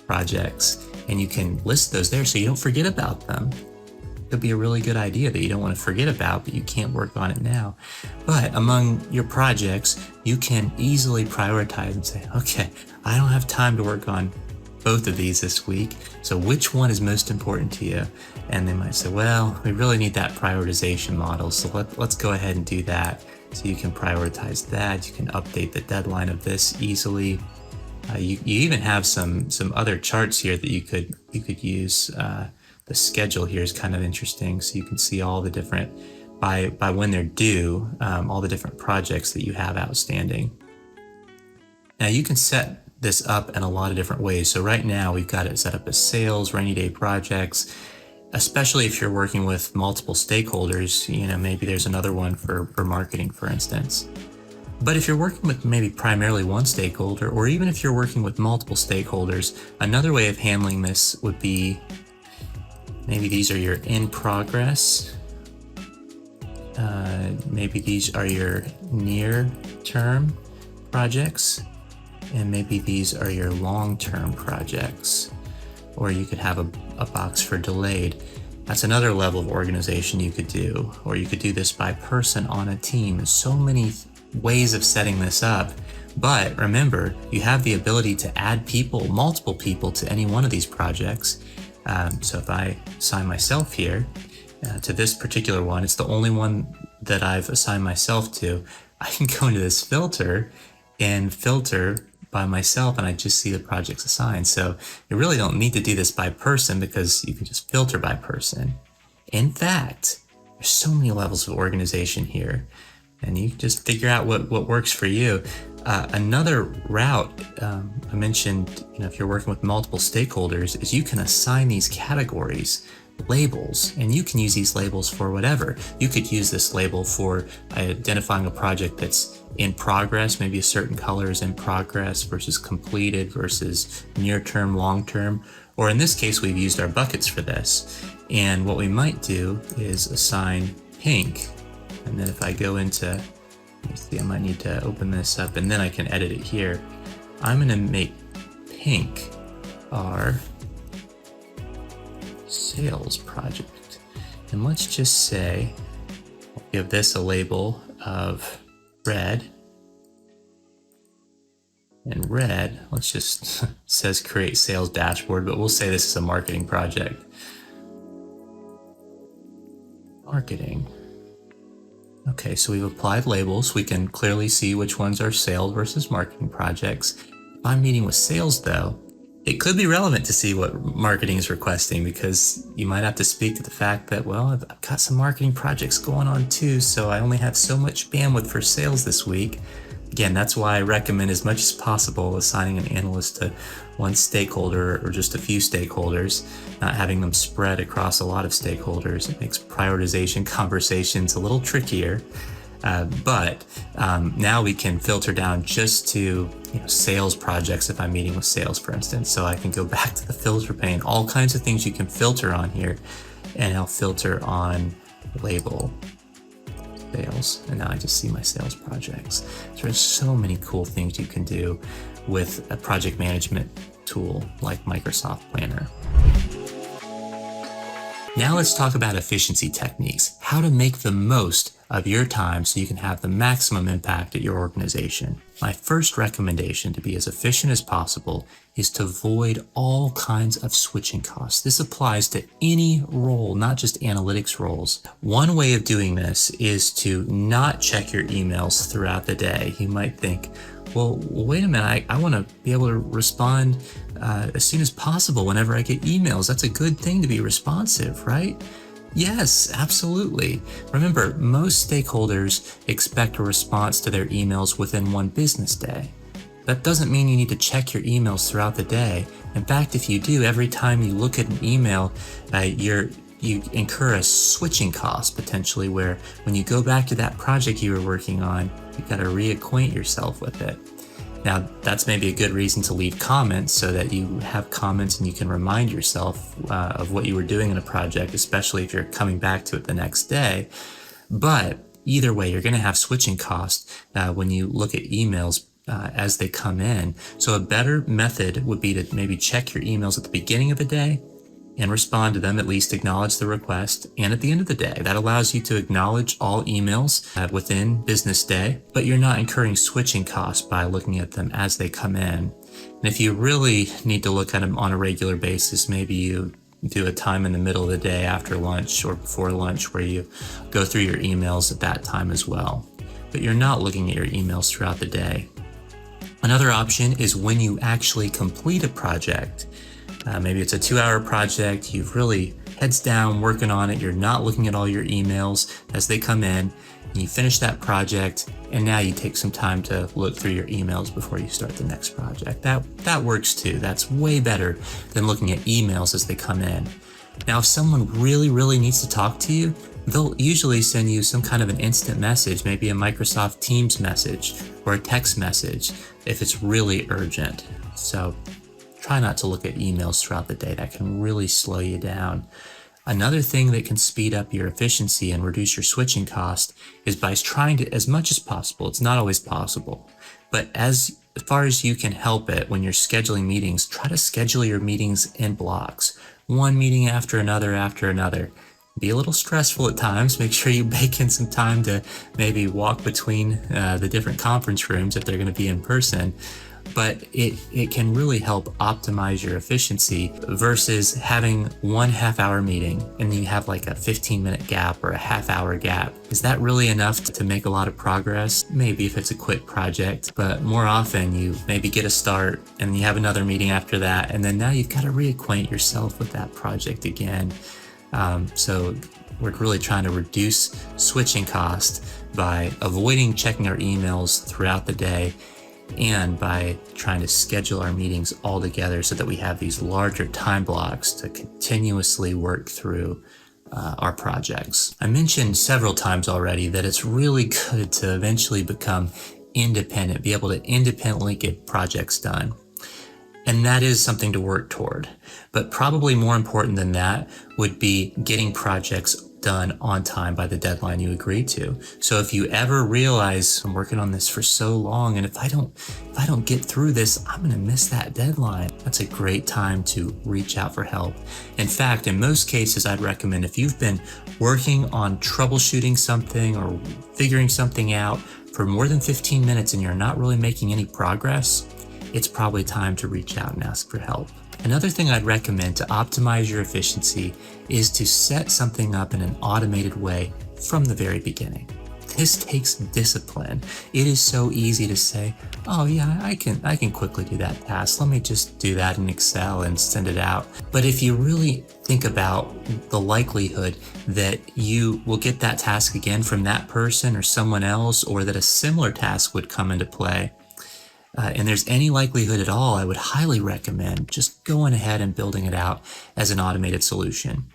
projects, and you can list those there so you don't forget about them. Could be a really good idea that you don't want to forget about, but you can't work on it now. But among your projects, you can easily prioritize and say, okay, I don't have time to work on both of these this week, so which one is most important to you? And they might say, well, we really need that prioritization model, so let's go ahead and do that. So you can prioritize that. You can update the deadline of this easily. You even have some other charts here that you could use. The schedule here is kind of interesting, so you can see all the different, by when they're due, all the different projects that you have outstanding. Now you can set this up in a lot of different ways. So right now we've got it set up as sales, rainy day projects, especially if you're working with multiple stakeholders. Maybe there's another one for marketing, for instance. But if you're working with maybe primarily one stakeholder, or even if you're working with multiple stakeholders, another way of handling this would be, maybe these are your in progress. Maybe these are your near term projects, and maybe these are your long term projects. Or you could have a box for delayed. That's another level of organization you could do. Or you could do this by person on a team. There's so many ways of setting this up. But remember, you have the ability to add people, multiple people, to any one of these projects. So if I assign myself here, to this particular one, it's the only one that I've assigned myself to, I can go into this filter and filter by myself, and I just see the projects assigned. So you really don't need to do this by person because you can just filter by person. In fact, there's so many levels of organization here, and you can just figure out what works for you. Another route I mentioned, if you're working with multiple stakeholders, is you can assign these categories labels, and you can use these labels for whatever. You could use this label for identifying a project that's in progress, maybe a certain color is in progress versus completed versus near term, long term, or in this case, we've used our buckets for this. And what we might do is assign pink. And then if I go into, let me see, I might need to open this up and then I can edit it here. I'm going to make pink our sales project. And let's just say, I'll give this a label of red. And red, let's just, says create sales dashboard, but we'll say this is a marketing project. Marketing. Okay, so we've applied labels. We can clearly see which ones are sales versus marketing projects. If I'm meeting with sales though, it could be relevant to see what marketing is requesting, because you might have to speak to the fact that, well, I've got some marketing projects going on too, so I only have so much bandwidth for sales this week. Again, that's why I recommend as much as possible assigning an analyst to one stakeholder or just a few stakeholders, not having them spread across a lot of stakeholders. It makes prioritization conversations a little trickier. But now we can filter down just to sales projects if I'm meeting with sales, for instance. So I can go back to the filter pane, all kinds of things you can filter on here, and I'll filter on label sales, and now I just see my sales projects. So there's so many cool things you can do with a project management tool like Microsoft Planner. Now let's talk about efficiency techniques, how to make the most of your time so you can have the maximum impact at your organization. My first recommendation to be as efficient as possible is to avoid all kinds of switching costs. This applies to any role, not just analytics roles. One way of doing this is to not check your emails throughout the day. You might think, well, wait a minute, I want to be able to respond as soon as possible whenever I get emails. That's a good thing to be responsive, right? Yes, absolutely. Remember, most stakeholders expect a response to their emails within one business day. That doesn't mean you need to check your emails throughout the day. In fact, if you do, every time you look at an email, you incur a switching cost potentially, where when you go back to that project you were working on, you've got to reacquaint yourself with it. Now, that's maybe a good reason to leave comments so that you have comments and you can remind yourself of what you were doing in a project, especially if you're coming back to it the next day. But either way, you're going to have switching costs when you look at emails as they come in. So a better method would be to maybe check your emails at the beginning of the day and respond to them, at least acknowledge the request, and at the end of the day. That allows you to acknowledge all emails within business day, but you're not incurring switching costs by looking at them as they come in. And if you really need to look at them on a regular basis, maybe you do a time in the middle of the day after lunch or before lunch where you go through your emails at that time as well. But you're not looking at your emails throughout the day. Another option is when you actually complete a project. Maybe it's a 2-hour project, you've really heads down working on it, you're not looking at all your emails as they come in, and you finish that project, and now you take some time to look through your emails before you start the next project. That works too. That's way better than looking at emails as they come in. Now, if someone really needs to talk to you, they'll usually send you some kind of an instant message, maybe a Microsoft Teams message or a text message if it's really urgent. So try not to look at emails throughout the day. That can really slow you down. Another thing that can speed up your efficiency and reduce your switching cost is by trying to, as much as possible, it's not always possible, but as far as you can help it, when you're scheduling meetings, try to schedule your meetings in blocks, one meeting after another after another. Be a little stressful at times. Make sure you bake in some time to maybe walk between the different conference rooms if they're going to be in person. but it can really help optimize your efficiency versus having one half-hour meeting and then you have like a 15-minute gap or a half-hour gap. Is that really enough to make a lot of progress? Maybe if it's a quick project, but more often you maybe get a start and you have another meeting after that, and then now you've got to reacquaint yourself with that project again. So we're really trying to reduce switching cost by avoiding checking our emails throughout the day and by trying to schedule our meetings all together so that we have these larger time blocks to continuously work through our projects. I mentioned several times already that it's really good to eventually become independent, be able to independently get projects done. And that is something to work toward. But probably more important than that would be getting projects done on time by the deadline you agree to. So if you ever realize I'm working on this for so long, and if I don't get through this, I'm going to miss that deadline, that's a great time to reach out for help. In fact, in most cases, I'd recommend if you've been working on troubleshooting something or figuring something out for more than 15 minutes and you're not really making any progress, it's probably time to reach out and ask for help. Another thing I'd recommend to optimize your efficiency is to set something up in an automated way from the very beginning. This takes discipline. It is so easy to say, oh yeah, I can quickly do that task. Let me just do that in Excel and send it out. But if you really think about the likelihood that you will get that task again from that person or someone else, or that a similar task would come into play, and there's any likelihood at all, I would highly recommend just going ahead and building it out as an automated solution.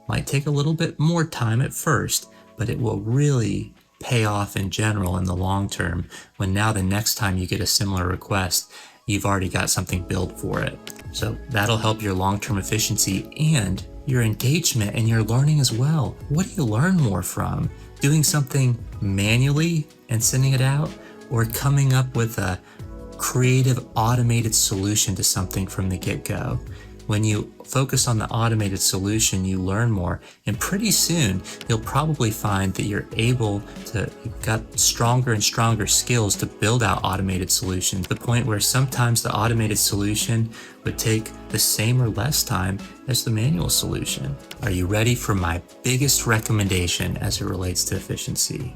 Might take a little bit more time at first, but it will really pay off in general in the long term when now the next time you get a similar request, you've already got something built for it. So that'll help your long-term efficiency and your engagement and your learning as well. What do you learn more from? Doing something manually and sending it out, or coming up with a creative automated solution to something from the get-go? When you focus on the automated solution, you learn more, and pretty soon you'll probably find that you've got stronger and stronger skills to build out automated solutions, to the point where sometimes the automated solution would take the same or less time as the manual solution. Are you ready for my biggest recommendation as it relates to efficiency?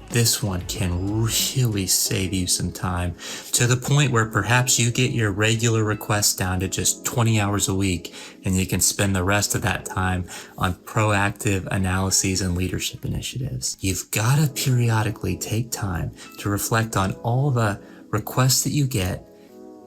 This one can really save you some time, to the point where perhaps you get your regular requests down to just 20 hours a week, and you can spend the rest of that time on proactive analyses and leadership initiatives. You've got to periodically take time to reflect on all the requests that you get,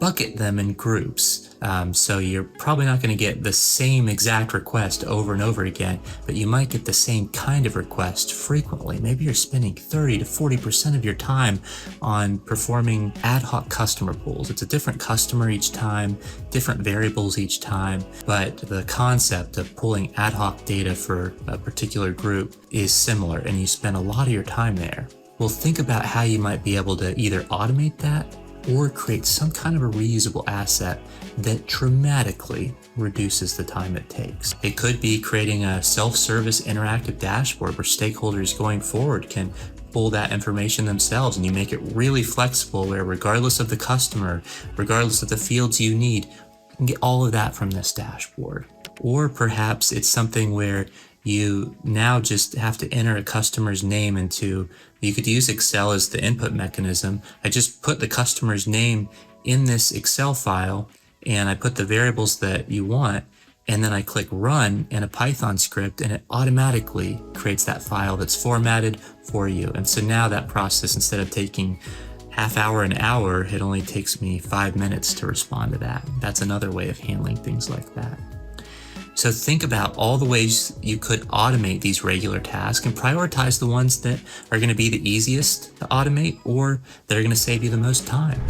bucket them in groups. So you're probably not going to get the same exact request over and over again, but you might get the same kind of request frequently. Maybe you're spending 30 to 40% of your time on performing ad hoc customer pulls. It's a different customer each time, different variables each time, but the concept of pulling ad hoc data for a particular group is similar, and you spend a lot of your time there. Well, think about how you might be able to either automate that or create some kind of a reusable asset that dramatically reduces the time it takes. It could be creating a self-service interactive dashboard where stakeholders going forward can pull that information themselves, and you make it really flexible where regardless of the customer, regardless of the fields you need, you can get all of that from this dashboard. Or perhaps it's something where you now just have to enter a customer's name you could use Excel as the input mechanism. I just put the customer's name in this Excel file, and I put the variables that you want, and then I click run in a Python script, and it automatically creates that file that's formatted for you. And so now that process, instead of taking half hour, an hour, it only takes me 5 minutes to respond to that. That's another way of handling things like that. So think about all the ways you could automate these regular tasks and prioritize the ones that are going to be the easiest to automate or that are going to save you the most time.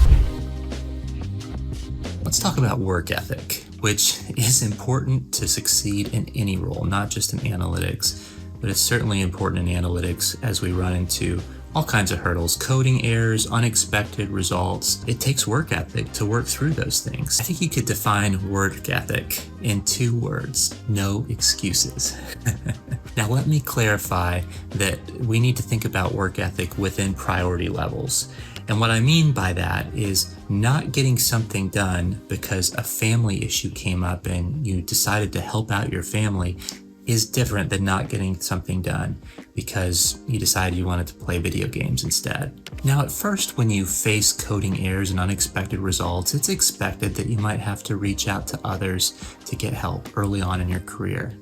Let's talk about work ethic, which is important to succeed in any role, not just in analytics, but it's certainly important in analytics as we run into all kinds of hurdles, coding errors, unexpected results. It takes work ethic to work through those things. I think you could define work ethic in 2 words: no excuses. Now, let me clarify that we need to think about work ethic within priority levels. And what I mean by that is not getting something done because a family issue came up and you decided to help out your family is different than not getting something done because you decided you wanted to play video games instead. Now, at first, when you face coding errors and unexpected results, it's expected that you might have to reach out to others to get help early on in your career.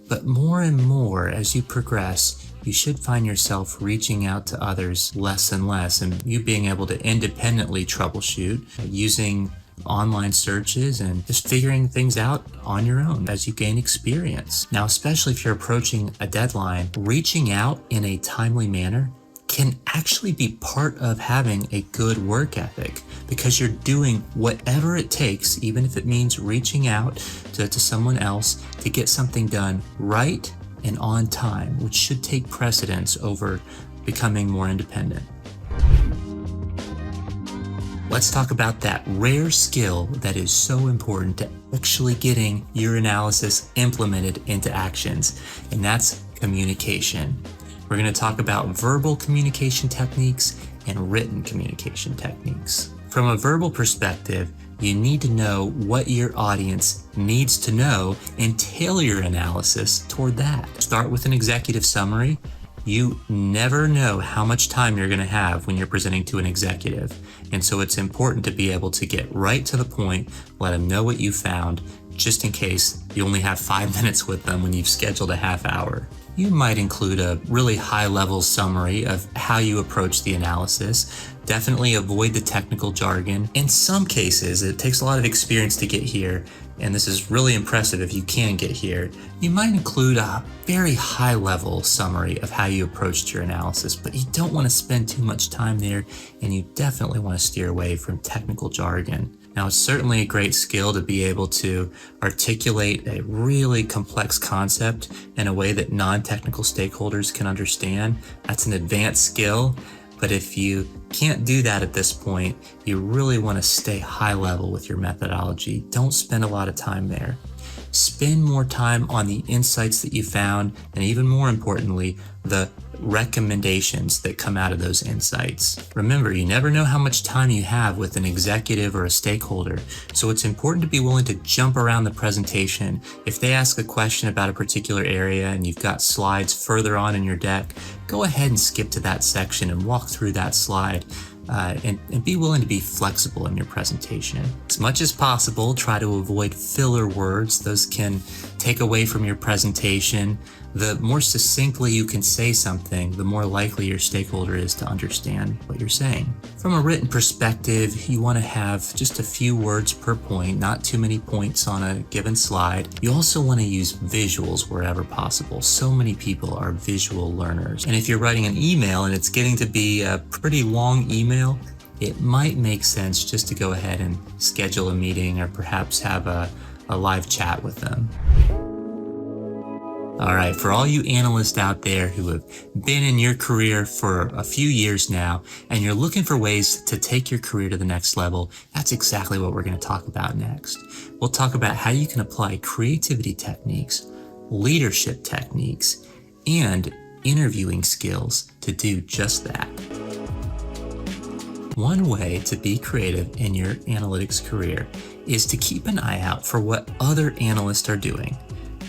But more and more as you progress, you should find yourself reaching out to others less and less, and you being able to independently troubleshoot using online searches and just figuring things out on your own as you gain experience. Now, especially if you're approaching a deadline, reaching out in a timely manner can actually be part of having a good work ethic because you're doing whatever it takes, even if it means reaching out to someone else to get something done right and on time, which should take precedence over becoming more independent. Let's talk about that rare skill that is so important to actually getting your analysis implemented into actions, and that's communication. We're going to talk about verbal communication techniques and written communication techniques. From a verbal perspective, you need to know what your audience needs to know and tailor your analysis toward that. Start with an executive summary. You never know how much time you're going to have when you're presenting to an executive. And so it's important to be able to get right to the point, let them know what you found, just in case you only have 5 minutes with them when you've scheduled a half hour. You might include a really high-level summary of how you approach the analysis. Definitely avoid the technical jargon. In some cases, it takes a lot of experience to get here, and this is really impressive if you can get here. You might include a very high-level summary of how you approached your analysis, but you don't want to spend too much time there, and you definitely want to steer away from technical jargon. Now, it's certainly a great skill to be able to articulate a really complex concept in a way that non-technical stakeholders can understand. That's an advanced skill, but if you can't do that at this point, you really want to stay high level with your methodology. Don't spend a lot of time there. Spend more time on the insights that you found, and even more importantly, the recommendations that come out of those insights. Remember, you never know how much time you have with an executive or a stakeholder, so it's important to be willing to jump around the presentation. If they ask a question about a particular area and you've got slides further on in your deck, go ahead and skip to that section and walk through that slide. And be willing to be flexible in your presentation. As much as possible, try to avoid filler words. Those can take away from your presentation. The more succinctly you can say something, the more likely your stakeholder is to understand what you're saying. From a written perspective, you want to have just a few words per point, not too many points on a given slide. You also want to use visuals wherever possible. So many people are visual learners. And if you're writing an email and it's getting to be a pretty long email, it might make sense just to go ahead and schedule a meeting or perhaps have a live chat with them. All right, for all you analysts out there who have been in your career for a few years now, and you're looking for ways to take your career to the next level, that's exactly what we're going to talk about next. We'll talk about how you can apply creativity techniques, leadership techniques, and interviewing skills to do just that. One way to be creative in your analytics career is to keep an eye out for what other analysts are doing,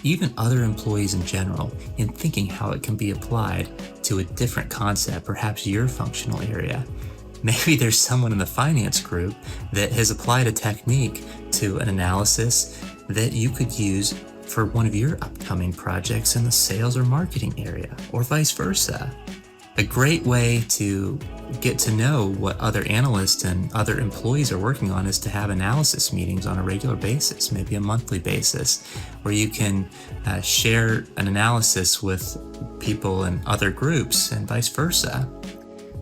even other employees in general, in thinking how it can be applied to a different concept, perhaps your functional area. Maybe there's someone in the finance group that has applied a technique to an analysis that you could use for one of your upcoming projects in the sales or marketing area, or vice versa. A great way to get to know what other analysts and other employees are working on is to have analysis meetings on a regular basis, maybe a monthly basis, where you can share an analysis with people in other groups and vice versa.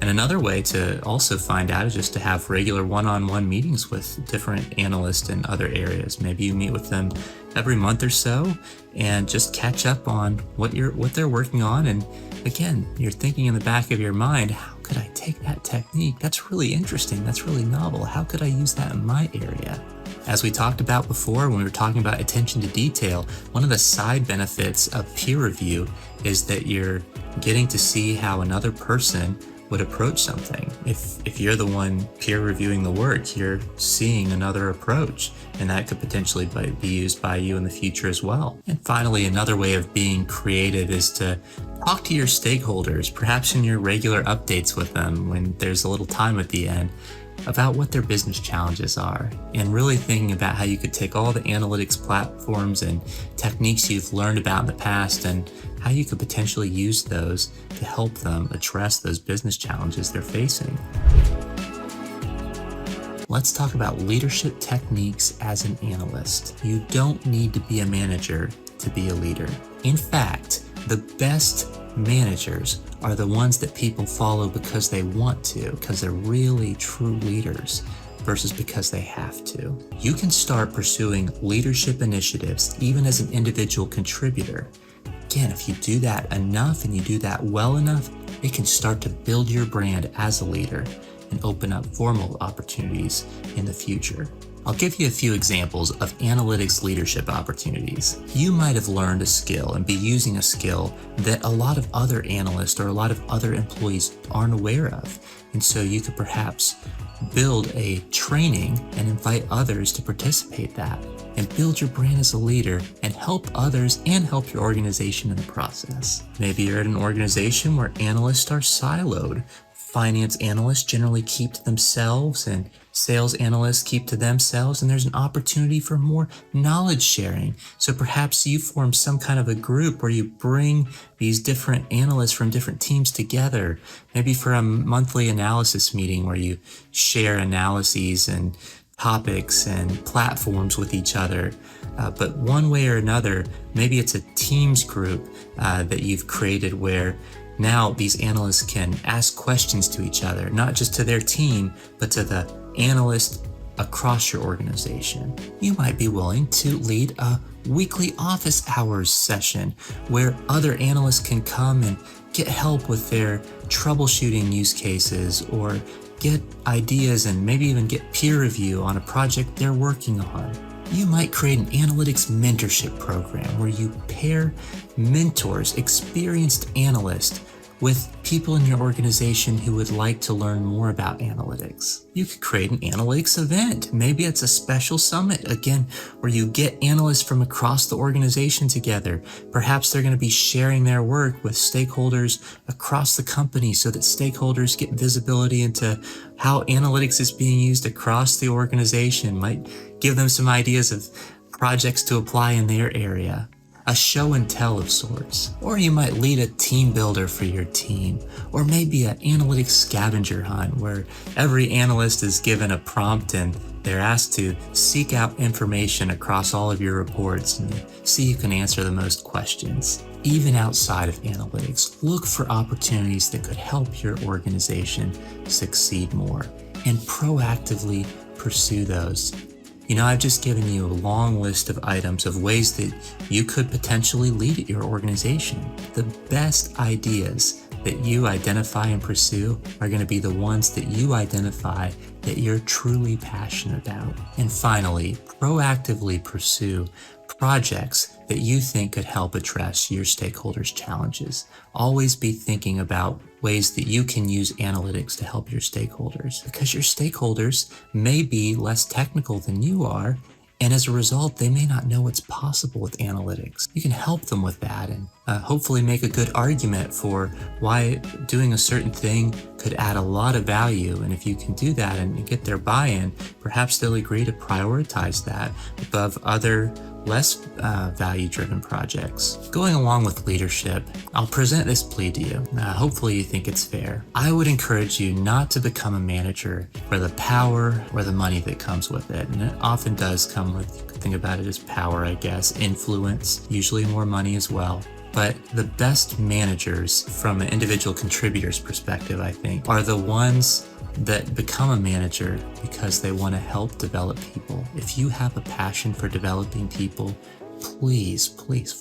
And another way to also find out is just to have regular one-on-one meetings with different analysts in other areas. Maybe you meet with them every month or so and just catch up on what they're working on. And again, you're thinking in the back of your mind, how could I take that technique? That's really interesting. That's really novel. How could I use that in my area? As we talked about before when we were talking about attention to detail, one of the side benefits of peer review is that you're getting to see how another person would approach something. If you're the one peer reviewing the work, you're seeing another approach, and that could potentially be used by you in the future as well. And finally, another way of being creative is to talk to your stakeholders, perhaps in your regular updates with them when there's a little time at the end, about what their business challenges are, and really thinking about how you could take all the analytics platforms and techniques you've learned about in the past and how you could potentially use those to help them address those business challenges they're facing. Let's talk about leadership techniques as an analyst. You don't need to be a manager to be a leader. In fact, the best managers are the ones that people follow because they want to, because they're really true leaders versus because they have to. You can start pursuing leadership initiatives even as an individual contributor. Again, if you do that enough and you do that well enough, it can start to build your brand as a leader and open up formal opportunities in the future. I'll give you a few examples of analytics leadership opportunities. You might have learned a skill and be using a skill that a lot of other analysts or a lot of other employees aren't aware of. And so you could perhaps build a training and invite others to participate in that and build your brand as a leader and help others and help your organization in the process. Maybe you're at an organization where analysts are siloed. Finance analysts generally keep to themselves and sales analysts keep to themselves, and there's an opportunity for more knowledge sharing. So perhaps you form some kind of a group where you bring these different analysts from different teams together, maybe for a monthly analysis meeting where you share analyses and topics and platforms with each other. But one way or another, maybe it's a Teams group that you've created where now these analysts can ask questions to each other, not just to their team, but to the analyst across your organization. You might be willing to lead a weekly office hours session where other analysts can come and get help with their troubleshooting use cases or get ideas and maybe even get peer review on a project they're working on. You might create an analytics mentorship program where you pair mentors, experienced analysts, with people in your organization who would like to learn more about analytics. You could create an analytics event. Maybe it's a special summit, again, where you get analysts from across the organization together. Perhaps they're going to be sharing their work with stakeholders across the company so that stakeholders get visibility into how analytics is being used across the organization. Might give them some ideas of projects to apply in their area. A show and tell of sorts. Or you might lead a team builder for your team, or maybe an analytics scavenger hunt where every analyst is given a prompt and they're asked to seek out information across all of your reports and see who can answer the most questions. Even outside of analytics, look for opportunities that could help your organization succeed more and proactively pursue those. You know, I've just given you a long list of items of ways that you could potentially lead your organization. The best ideas that you identify and pursue are going to be the ones that you identify that you're truly passionate about. And finally, proactively pursue projects that you think could help address your stakeholders' challenges. Always be thinking about ways that you can use analytics to help your stakeholders, because your stakeholders may be less technical than you are, and as a result, they may not know what's possible with analytics. You can help them with that and hopefully make a good argument for why doing a certain thing could add a lot of value. And if you can do that and get their buy-in, perhaps they'll agree to prioritize that above other less value-driven projects. Going along with leadership, I'll present this plea to you. Hopefully you think it's fair. I would encourage you not to become a manager for the power or the money that comes with it. And it often does come with, you could think about it as power, I guess, influence, usually more money as well. But the best managers from an individual contributor's perspective, I think, are the ones that become a manager because they want to help develop people. If you have a passion for developing people, please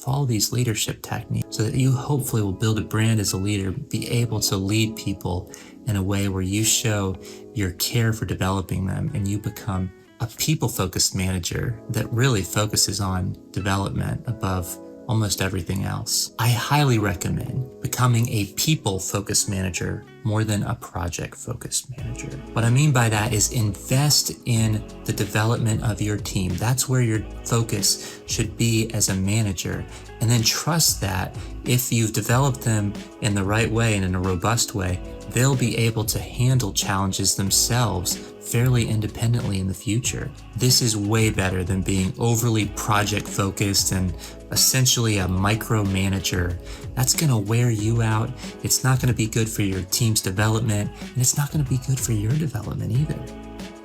follow these leadership techniques so that you hopefully will build a brand as a leader, be able to lead people in a way where you show your care for developing them and you become a people-focused manager that really focuses on development above almost everything else. I highly recommend becoming a people-focused manager more than a project-focused manager. What I mean by that is invest in the development of your team. That's where your focus should be as a manager. And then trust that if you've developed them in the right way and in a robust way, they'll be able to handle challenges themselves fairly independently in the future. This is way better than being overly project focused and essentially a micromanager. That's going to wear you out. It's not going to be good for your team's development, and it's not going to be good for your development either.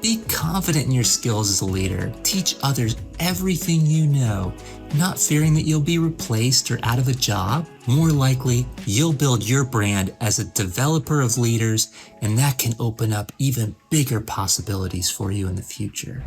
Be confident in your skills as a leader. Teach others everything you know, not fearing that you'll be replaced or out of a job. More likely, you'll build your brand as a developer of leaders, and that can open up even bigger possibilities for you in the future.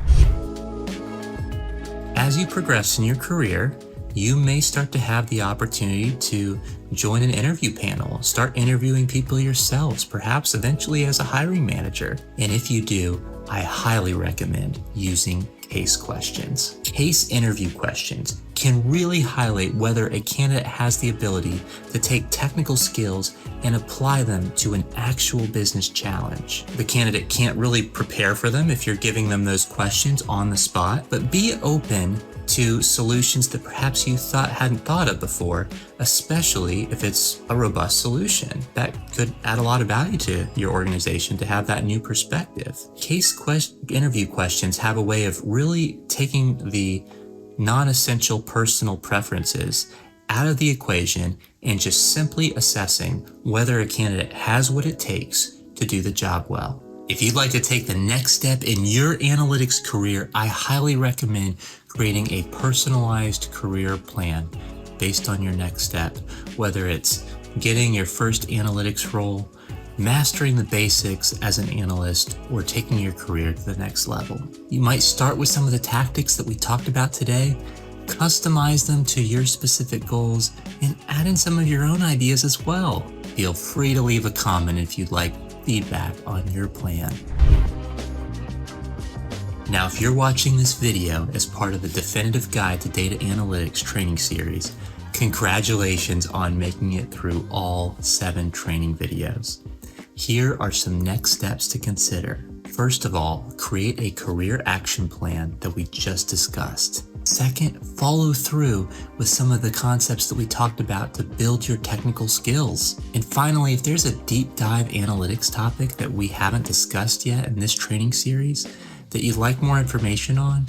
As you progress in your career, you may start to have the opportunity to join an interview panel, start interviewing people yourselves, perhaps eventually as a hiring manager. And if you do, I highly recommend using case questions. Case interview questions can really highlight whether a candidate has the ability to take technical skills and apply them to an actual business challenge. The candidate can't really prepare for them if you're giving them those questions on the spot, but be open to solutions that perhaps you hadn't thought of before, especially if it's a robust solution. That could add a lot of value to your organization to have that new perspective. Interview questions have a way of really taking the non-essential personal preferences out of the equation and just simply assessing whether a candidate has what it takes to do the job well. If you'd like to take the next step in your analytics career, I highly recommend creating a personalized career plan based on your next step, whether it's getting your first analytics role, mastering the basics as an analyst, or taking your career to the next level. You might start with some of the tactics that we talked about today, customize them to your specific goals, and add in some of your own ideas as well. Feel free to leave a comment if you'd like feedback on your plan. Now, if you're watching this video as part of the Definitive Guide to Data Analytics training series, congratulations on making it through all 7 training videos. Here are some next steps to consider. First of all, create a career action plan that we just discussed. Second, follow through with some of the concepts that we talked about to build your technical skills. And finally, if there's a deep dive analytics topic that we haven't discussed yet in this training series that you'd like more information on,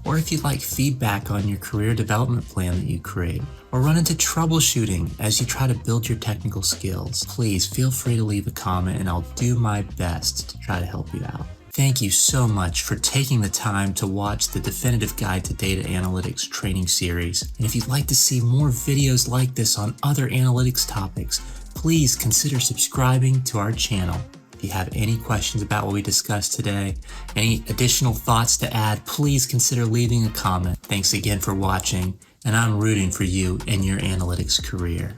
or if you'd like feedback on your career development plan that you create, or run into troubleshooting as you try to build your technical skills, please feel free to leave a comment and I'll do my best to try to help you out. Thank you so much for taking the time to watch the Definitive Guide to Data Analytics training series. And if you'd like to see more videos like this on other analytics topics, please consider subscribing to our channel. If you have any questions about what we discussed today, any additional thoughts to add, please consider leaving a comment. Thanks again for watching, and I'm rooting for you in your analytics career.